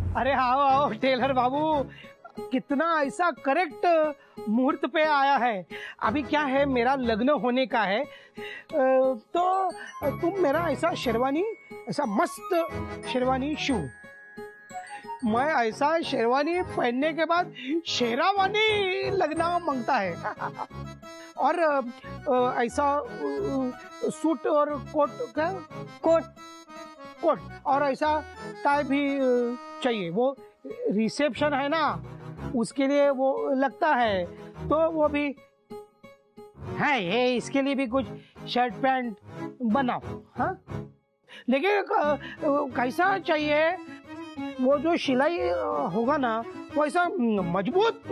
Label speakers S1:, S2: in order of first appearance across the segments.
S1: अरे आओ आओ टेलर बाबू, कितना ऐसा करेक्ट मुहूर्त पे आया है। अभी क्या है, मेरा लग्न होने का है, तो तुम मेरा ऐसा शेरवानी, ऐसा मस्त शेरवानी शिव। मैं ऐसा शेरवानी पहनने के बाद शेरावानी लगना मांगता है। और ऐसा सूट और कोट, क्या कोट कोट, और ऐसा टाई भी चाहिए। वो रिसेप्शन है ना, उसके लिए वो लगता है, तो वो भी है। ये इसके लिए भी कुछ शर्ट पैंट बनाओ। हाँ, लेकिन कैसा चाहिए, वो जो सिलाई होगा ना, वो ऐसा मजबूत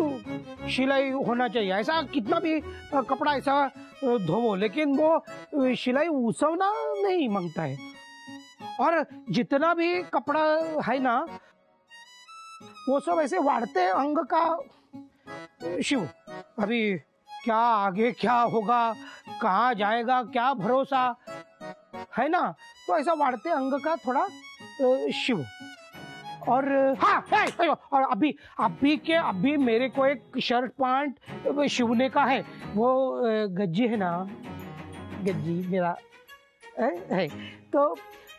S1: सिलाई होना चाहिए। ऐसा कितना भी कपड़ा ऐसा धोवो, लेकिन वो सिलाई उसवना नहीं मांगता है। और जितना भी कपड़ा है ना, वो सब ऐसे वाढ़ते अंग का शिव। अभी क्या आगे क्या होगा, कहाँ जाएगा, क्या भरोसा है ना, तो ऐसा वाढ़ते अंग का थोड़ा शिव। और हाँ, और अभी मेरे को एक शर्ट पैंट शिवने का है। वो गज्जी है ना, गज्जी मेरा है, तो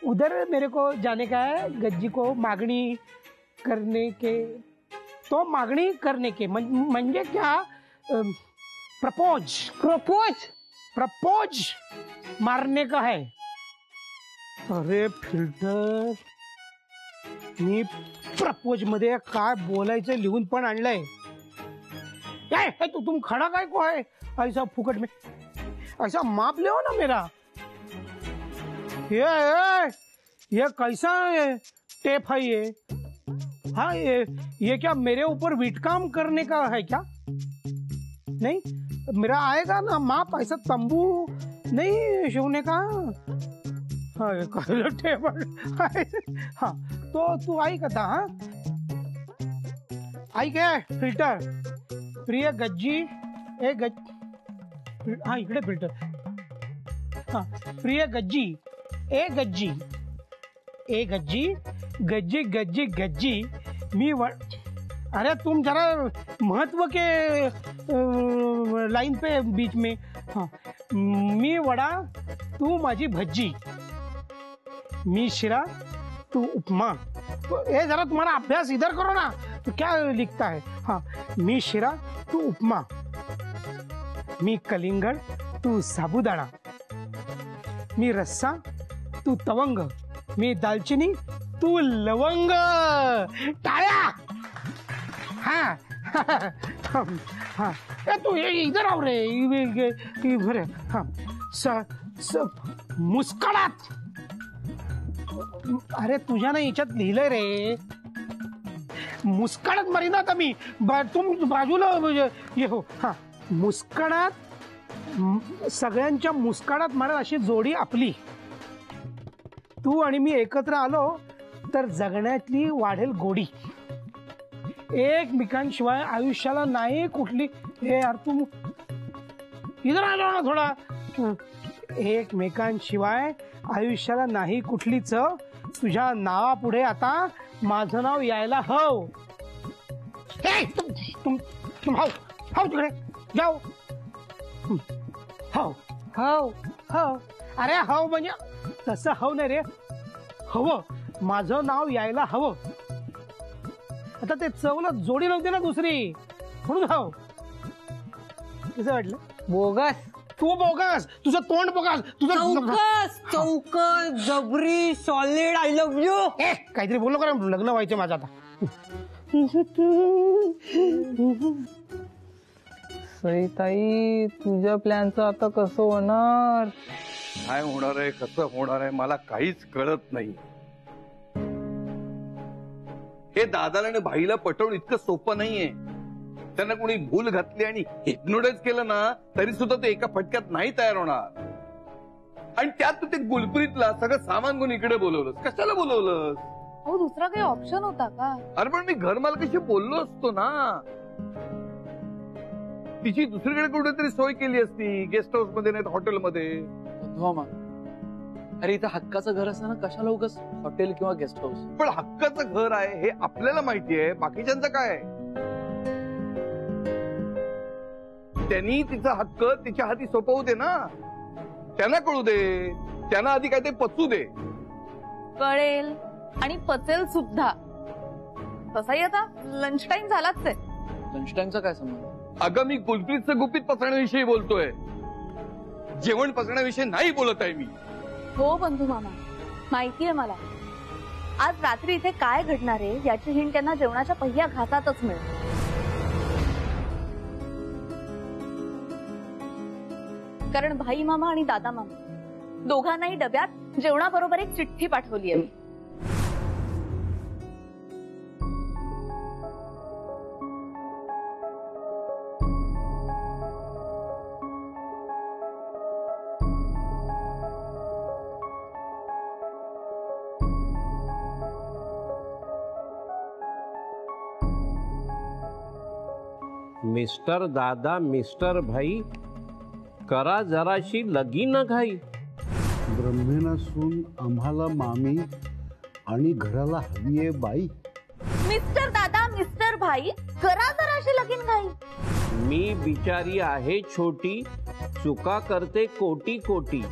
S1: उधर मेरे को जाने का है। गज्जी को मागणी करने के, तो मागणी करने के म्हणजे क्या, प्रपोज प्रपोज प्रपोज मारने का है। अरे फिल्टर, मी प्रपोज मध्ये काय बोलायचं लिहून पण आणलंय। तुम खड़ा काय को है ऐसा फुकट में, ऐसा माप ले ना मेरा। ये कैसा टेप है ये? हाँ, ये क्या मेरे ऊपर विटकाम करने का है क्या? नहीं, मेरा आएगा ना माप, ऐसा तंबू नहीं शिवने का। हाँ, टेबल। हाँ, तो तू आई कथा? हाँ, आई क्या फिल्टर? प्रिय गज्जी, ए गज, हाँ इकडे फिल्टर। हाँ, प्रिय गज्जी, ए गज्जी, ए गज्जी, गज्जी गज्जी गज्जी, मी अरे तुम जरा महत्व के लाइन पे बीच में। हाँ, मी वडा, तू माझी भज्जी, मी शिरा, तू उपमा। तो ये जरा तुम्हारा अभ्यास इधर करो ना, तो क्या लिखता है। हाँ, मी शिरा, तू उपमा, मी कलिंगड, तू साबुदाणा, मी रस्सा, तू तवंग, मी दालचिनी, तू लवंग। टाळ्या। हाँ हाँ, तू इधर आओ रे, इधर। हाँ, मुस्कळात। अरे तुझ्या ना याच्यात लिहिलंय रे, मुस्कळात मारी ना मी, तुम बाजूला ये हो। हाँ, मुस्कळात, सगळ्यांच्या मुस्कळात मारा अशी जोडी आपली। तू आणि मी एकत्र आलो तर जगण्यातली वाढेल गोडी। एकमेकांशिवाय आयुष्याला नाही कुठली, हे यार तू इधर आ जाओ ना थोडा। एकमेकांशिवाय आयुष्याला नाही कुठली चव, तुझ्या नावापुढे आता माझं नाव यायला हवं। तुम हाव हाव तिकडे जाओ। हाव हाव हाव, अरे हाव म्हणजे तसं हाव नाही रे, हवं, माझं नाव यायला हवं। आता ते चवला जोडी नव्हती ना दुसरी, म्हणून हाव। कसं वाटलं? बोगस, तू बोगस, तुझं तोंड बोगस, तुझं
S2: चौकस चौकस जबरी सॉलिड आय लव्ह यू।
S1: काहीतरी बोललो का, लग्न व्हायचं माझं आता।
S2: सईताई, तुझ्या प्लॅनचं आता कसं होणार?
S3: काय होणार आहे, कसं होणार आहे, मला काहीच कळत नाही। हे दादाला आणि भाईला पटवून इतकं सोपं नाहीये। त्यांना कोणी भूल घातली आणि हिप्नोटाइज केलं ना, तरी सुद्धा ते एका फटक्यात नाही तयार होणार। आणि त्यात तू ते गुलपुरीतला सगळं सामान घेऊन इकडे बोलवलंस, कशाला बोलवलंस?
S4: हो, दुसरा काही ऑप्शन होता का?
S3: अरे पण मी घरमालकाशी बोललो असतो ना, तिची दुसरीकडे कुठेतरी सोय केली असती, गेस्ट हाऊस मध्ये नाही हॉटेलमध्ये।
S5: अरे इथं हक्काचं घर असताना कशाला उगाच हॉटेल किंवा गेस्ट हाऊस?
S3: पण हक्काचं घर आहे हे आपल्याला माहिती आहे, बाकीच्यांचं काय? त्यांनी तिचा हक्क तिच्या हाती सोपवू दे ना, त्यांना कळू दे, त्यांना आधी काय ते पचू दे.
S4: कळेल आणि पचेल सुद्धा. तसाही आता लंच टाइम झालाच आहे.
S5: लंच टाइमचा काय संबंध?
S3: अगं मी गुलप्रीतचं गुपित पसरण्याविषयी बोलतोय, जेवण पसरण्याविषयी नाही बोलत आहे मी.
S4: हो बंधू मामा, माहितीये मला. आज रात्री इथे काय घडणार आहे याची हिंट त्यांना जेवणाच्या पहिल्या घासातच मिळेल. कारण भाई मामा आणि दादा मामा दोघांनाही डब्यात जेवणाबरोबर एक चिठ्ठी पाठवली आहे.
S6: मिस्टर दादा, मिस्टर भाई, करा जराशी लगीन घाई.
S7: ब्रह्मेना सून आम्हाला मामी आणि घराला हवी आहे बाई.
S4: मिस्टर दादा, मिस्टर भाई, करा जराशी लगीन घाई.
S6: मी बिचारी आहे छोटी, चुका करते कोटी कोटी.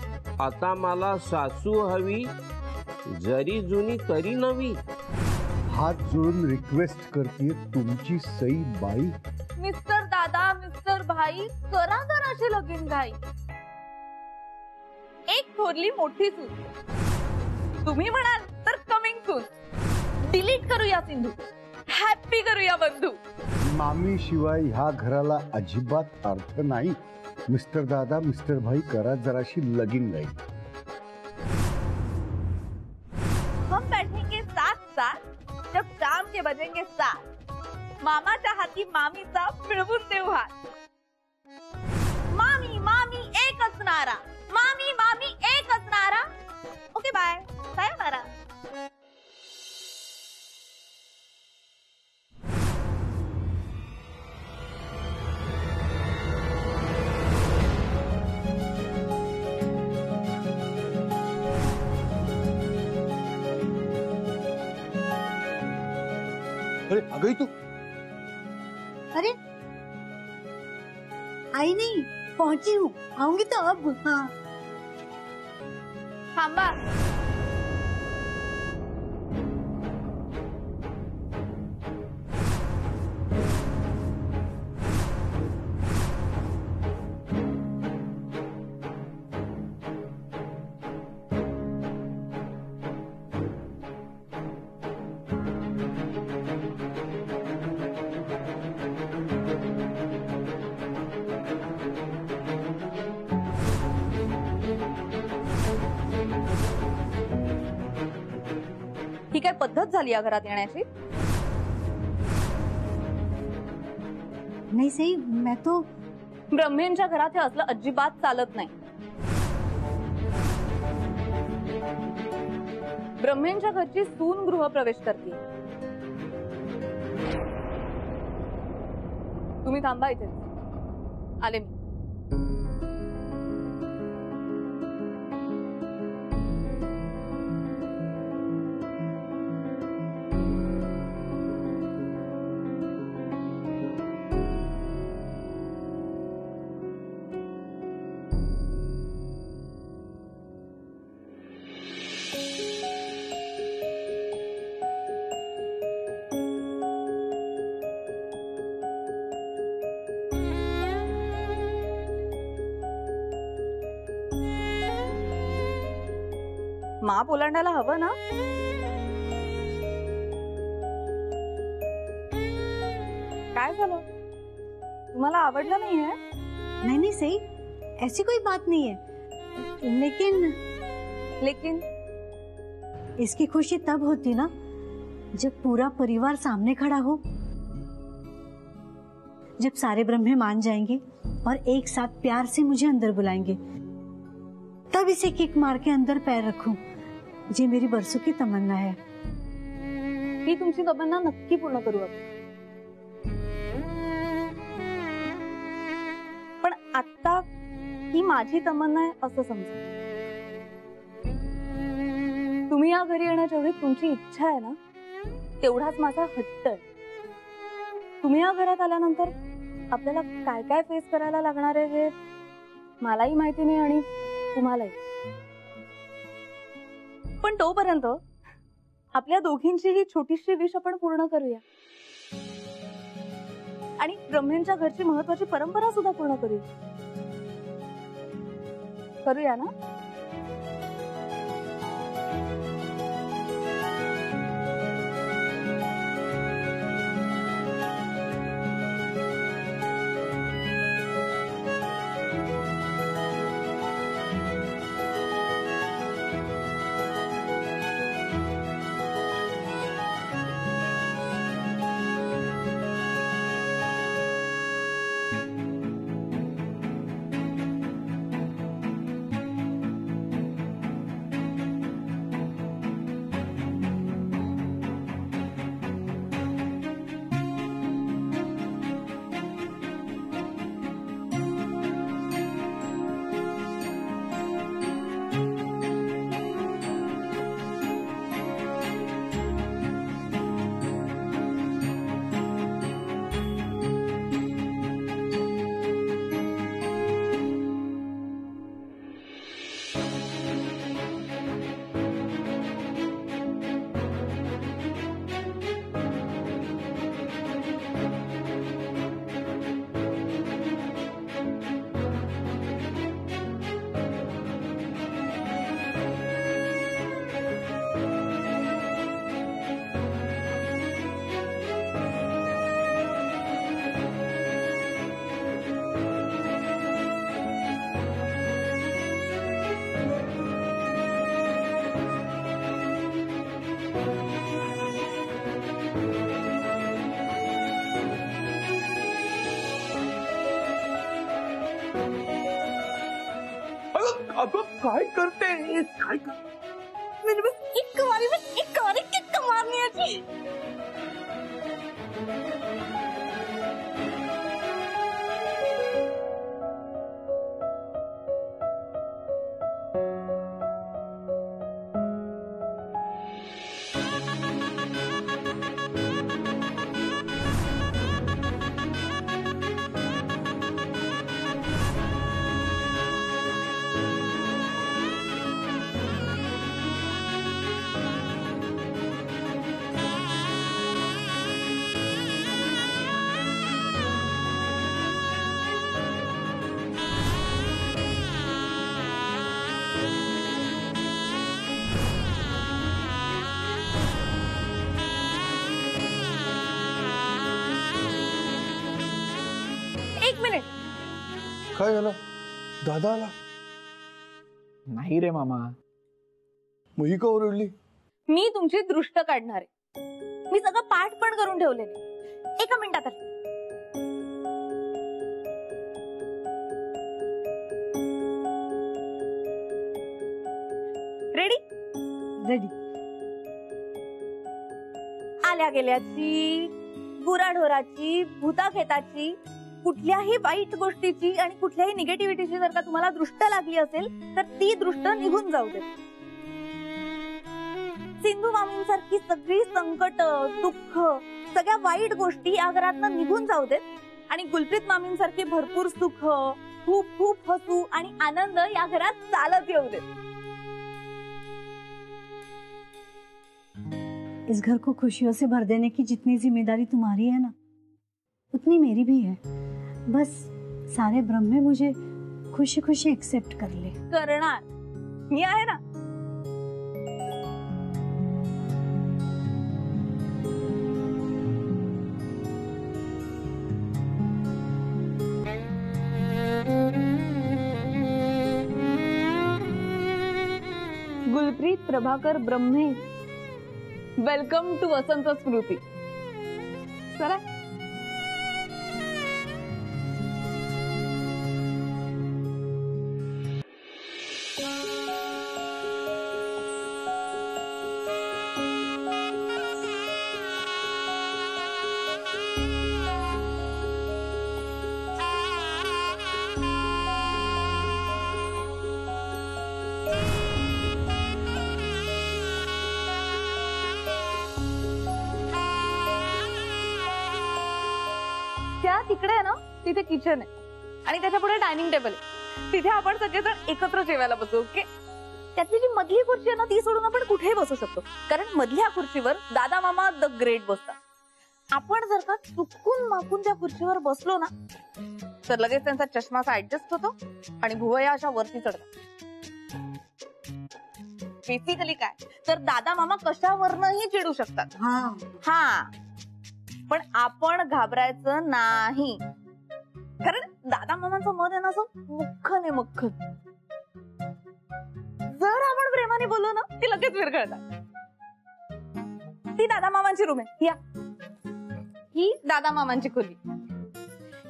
S6: आता मला सासू हवी, जरी जुनी तरी नवी.
S7: हात जोडून रिक्वेस्ट करते तुमची सई बाई.
S4: मिस्टर दादा, मिस्टर भाई, करा जराशी लगीन घाई. एक थोरली मोठी सून, तुम्ही म्हणाल तर कमिंग सून. डिलीट करूया सिंधू, हॅप्पी करूया बंधू.
S7: मामी शिवाय ह्या घराला अजिबात अर्थ नाही. मिस्टर दादा, मिस्टर भाई, करा जराशी लगीन गाई.
S4: हम बैठेंगे साथ साथ जब शाम के बजेंगे 7. मामाच्या हाती मामीचा मिळवून देऊ हात. मामी मामी एक असणारा, मामी मामी एक असणारा. ओके बाय, सायोनारा.
S3: अरे अगं तू
S8: अरे आई नहीं पहुंची हूँ, आऊंगी तो अब. हाँ
S4: थांबा. ही काय पद्धत झाली या घरात येण्याची?
S8: नहीं सही, मैं तो
S4: ब्रह्मेंच्या घरात हे असलं अजिबात चालत नाही. ब्रह्मेंच्या घरची सून गृहप्रवेश करते. तुम्ही थांबा इथे, आले मी. माप ओलांडायला हवं ना? काय झालं? तुम्हाला आवडलं नाहीये?
S8: नहीं नहीं सही, ऐसी कोई बात नहीं है. लेकिन इसकी खुशी तब होती ना जब पूरा परिवार सामने खड़ा हो, जब सारे ब्रह्मे मान जाएंगे और एक साथ प्यार से मुझे अंदर बुलाएंगे. तब इसे किक मार के अंदर पैर रखूं. जी मेरी बरसों की तमन्ना है.
S4: ही तुमची तमन्ना नक्की पूर्ण करू आपण. पण आता ही माझी तमन्ना आहे असं समजा. तुम्ही या घरी येण्याची जेवढी तुमची इच्छा आहे ना, तेवढाच माझा हट्ट आहे. तुम्ही या घरात आल्यानंतर आपल्याला काय काय फेस करायला लागणार आहे हे मलाही माहिती नाही आणि तुम्हालाही. पण तोपर्यंत आपल्या दोघींची ही छोटीशी विश आपण पूर्ण करूया आणि ब्रह्मेंच्या घरची महत्वाची परंपरा सुद्धा पूर्ण करूया ना.
S3: अगं काय करते, काय
S4: मेरे बस एक बारी किक मारनी है जी.
S7: काय झालं? दादा आला?
S5: नाही रे मामा.
S7: मग ही का ओरडली?
S4: मी तुमची दृष्ट काढणार आहे. मी सगळं पाठ पण करून ठेवले. एका मिनिटात. रेडी?
S8: रेडी.
S4: आल्या गेल्याची, गुराढोराची, भूताखेताची, कुठल्याही वाईट गोष्टीची आणि कुठल्याही निगेटिव्हिटीची जर का तुम्हाला दृष्ट लागली असेल तर ती दृष्ट निघून जाऊ दे. सिंधू मामींसारखी सगळी संकट, दुःख, सगळ्या वाईट गोष्टी या घरातनं निघून जाऊ देत आणि गुलप्रीत मामींसारखे भरपूर सुख, खूप खूप हसू आणि आनंद या घरात चालत येऊ देत.
S8: इस घर को खुशियों से भर देने की जितनी जिम्मेदारी तुम्हारी है ना, उतनी मेरी भी है. बस सारे ब्रह्मे मुझे खुशी खुशी एक्सेप्ट कर ले.
S4: करणार मी आहे ना. गुलप्रीत प्रभाकर ब्रह्मे, वेलकम टू वसंत स्मृती. चला. तिकडे आहे ना तिथे किचन आहे आणि त्याच्या पुढे डायनिंग टेबल आहे. तिथे आपण सगळेजण एकत्र जेवायला बसू. ओके. त्यातली जी मधली खुर्ची आहे ना ती सोडून आपण कुठेही बसू शकतो, कारण मधल्या खुर्चीवर दादा मामा द ग्रेट बसतात. आपण जर का चुकून माकून त्या खुर्चीवर बसलो ना तर लगेच त्यांचा चष्मा असा ऍडजस्ट होतो आणि भुवया अशा वरती चढतात. बेसिकली काय तर दादा मामा कशावरनही चिडू शकतात. हा, पण आपण घाबरायचं नाही, कारण दादा मामांचं मन आहे ना असं मख्खन आहे, मख्खन. जर आपण प्रेमाने बोललो ना ती लगेच विरघळतात. ती दादा मामांची रूम आहे. या ही दादा मामांची खोली.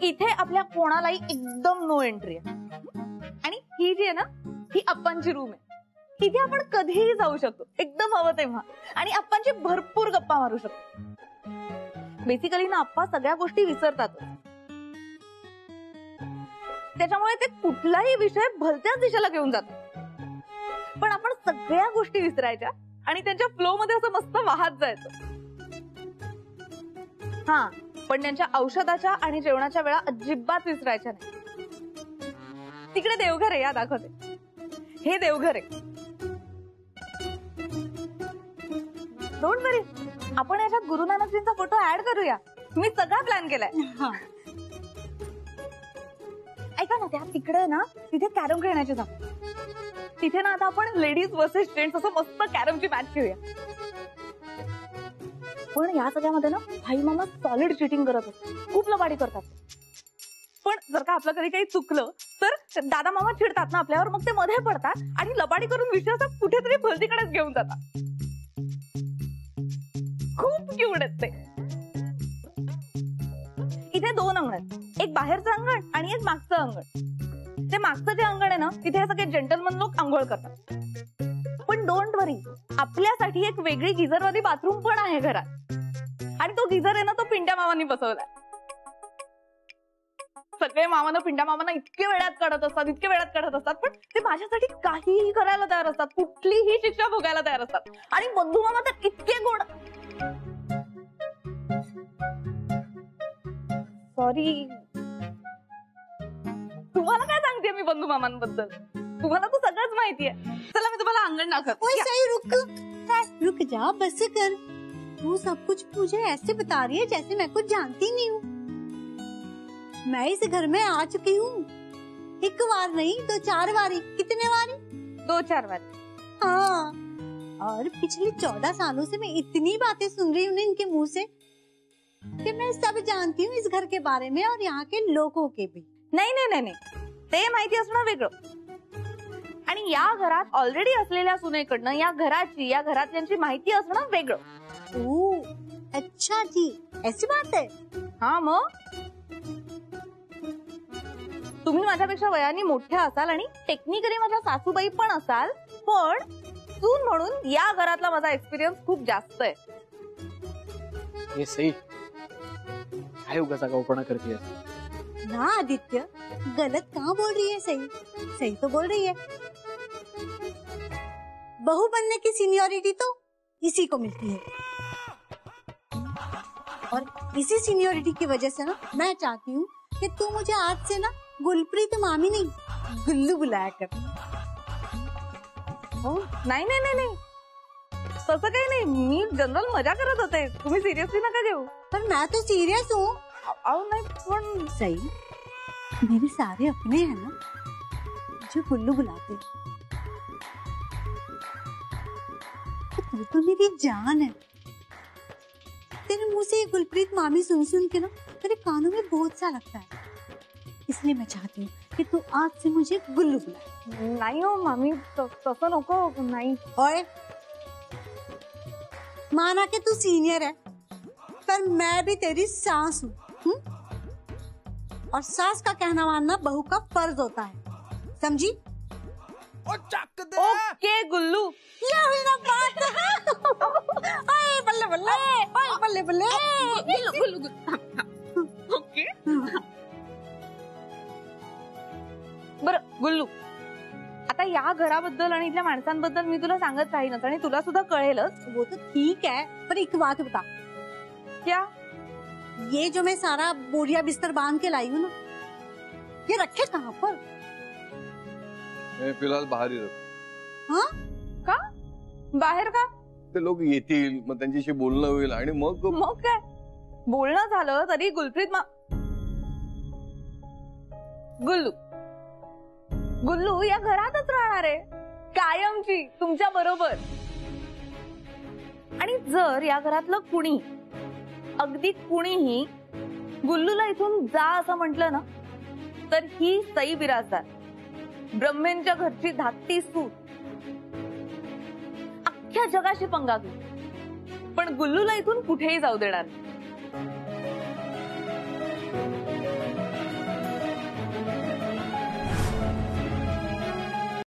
S4: इथे आपल्या कोणालाही एकदम नो एंट्री आहे. आणि ही जी आहे ना ही अप्पांची रूम आहे. इथे आपण कधीही जाऊ शकतो एकदम हवं तेव्हा आणि अप्पांची भरपूर गप्पा मारू शकतो. बेसिकली ना अप्पा सगळ्या गोष्टी विसरतात, त्याच्यामुळे ते कुठलाही विषय भलत्याच दिशेला घेऊन जातात. पण आपण सगळ्या गोष्टी विसरायच्या आणि त्यांच्या फ्लो मध्ये असं मस्त वाहत जायचं. हा, पण त्यांच्या औषधाच्या आणि जेवणाच्या वेळा अजिबात विसरायच्या नाही. तिकडे देवघर आहे, या दाखवते. हे देवघर आहे. डोंट वरी, आपण याच्यात गुरु नानकजींचा फोटो ऍड करूया. मी सगळा प्लॅन केलाय. ऐका ना, त्या तिकडे ना तिथे कॅरम खेळण्याची जागा. तिथे ना आता आपण लेडीज वर्सेस जेंट्स असं मस्त कॅरमची मॅच खेळूया. पण या सगळ्यामध्ये ना भाई मामा सॉलिड चिटिंग करत असतात, खूप लबाडी करतात. पण जर का आपलं कधी काही चुकलं तर दादा मामा चिडतात ना आपल्यावर, मग ते मध्ये पडतात आणि लबाडी करून विषयाचा कुठेतरी भलतीकडेच घेऊन जातात. खूप क्यूट आहेत ते. इथे 2 अंगण आहेत, एक बाहेरचं अंगण आणि एक मागचं अंगण. ते मागचं जे अंगण आहे ना तिथे सगळे जेंटलमन लोक आंघोळ करतात. पण डोंट वरी, आपल्यासाठी एक वेगळी गिझरवाली बाथरूम पण आहे घरात. आणि तो गिझर आहे ना तो पिंट्या मामांनी बसवलाय. सगळे मामानं पिंट्या मामांना इतके वेळात काढत असतात, पण ते माझ्यासाठी काहीही करायला तयार असतात, कुठलीही शिक्षा भोगायला तयार असतात. आणि बंधू मामा तर इतके गोड. सॉरी, तुम्हाला काय सांगते मी बंधू मामांबद्दल? तुम्हाला तो सगळंच माहितीये. चला मी तुम्हाला अंगण दाखवते.
S8: रुक जा, बस कर. तू सब कुछ मुझे ऐसे बता रही है जैसे मैं कुछ जानती नहीं हूँ. मैं इस घर में आ चुकी हूँ, 1 बार नहीं 2-4 बारी. कितने बारी?
S4: 2-4 बार.
S8: हाँ, और पिछले 14 सालों से मैं इतनी बातें सुन रही हूँ इनके मुंह से कि मैं सब जानती हूँ इस घर के बारे में और यहाँ के लोगों के भी.
S4: नाही, ते माहिती असणं वेगळं आणि या घरात ऑलरेडी असलेल्या सुनेकडनं या घरातल्यांची माहिती असणं वेगळं.
S8: ओह, अच्छा जी, ऐसी बात है.
S4: हा, मग तुम्ही माझ्यापेक्षा वयाने मोठ्या असाल आणि टेक्निकली माझ्या सासूबाई पण असाल, पण सून म्हणून या घरातला माझा एक्सपिरियन्स खूप जास्त आहे.
S5: हे सई काय उगाच आगाऊपणा करतेय
S8: ना आदित्य, गलत कहाँ बोल रही है? सही सही तो बोल रही है. बहू बनने की सीनियोरिटी तो इसी को मिलती है और इसी सीनियोरिटी की वजह से ना मैं चाहती हूँ कि तू मुझे आज से ना गुलप्रीत मामी नहीं गुल्लू बुलाया कर.
S4: नाही, तसं काही नाही. मी जनरल मजा करत होते, तुम्ही सिरियसली नका घेऊ.
S8: पर मैं तो सीरियस हूँ.
S4: नाही, पण
S8: सही, मेरे सारे अपने हैं ना जो गुल्लू बुलाते. तू तो मेरी जान है. तेरे मुंह से ये गुलप्रीत मामी सुन के ना तेरे कानों में बहुत सा लगता है. इसलिए मैं चाहती हूँ कि तू आज से मुझे गुल्लू बुला.
S4: नाही हो मामी, तसं नको. नाही.
S8: ओए, माना कि तू सीनियर है, पर मैं भी तेरी सास हूँ. और सास का कहना मानना बहू का फर्ज होता है, समझी?
S4: ओके गुल्लू,
S8: ये हुई ना बात. ओए बल्ले बल्ले, ओए बल्ले बल्ले.
S4: गुल्लू. ओके. बरं गुल्लू, आता या घराबद्दल आणि इथल्या माणसांबद्दल मी तुला सांगत राहीनच आणि तुला सुद्धा कळेलच.
S8: वो तो ठीक है, पर एक बात बता.
S4: क्या?
S8: ये जो मैं सारा बोरिया बिस्तर बांध के लाई हूँ ना, ये रखे कहाँ पर?
S3: मैं फिलहाल बाहेर ही राहतो.
S8: हाँ?
S4: का बाहेर का?
S3: ते लोक येतील, मग त्यांच्याशी बोलणं होईल आणि मग
S4: मग काय बोलणं झालं तरी गुल्लू गुल्लू या घरातच राहणार आहे कायमची तुमच्या बरोबर. आणि जर या घरातलं कुणी अगदी कुणीही गुल्लूला इथून जा असं म्हटलं ना, तर ही सई बिराजदार ब्रह्मेंच्या घरची धाकटी सूत अख्ख्या जगाशी पंगा घेऊ, पण गुल्लूला इथून कुठेही जाऊ देणार नाही.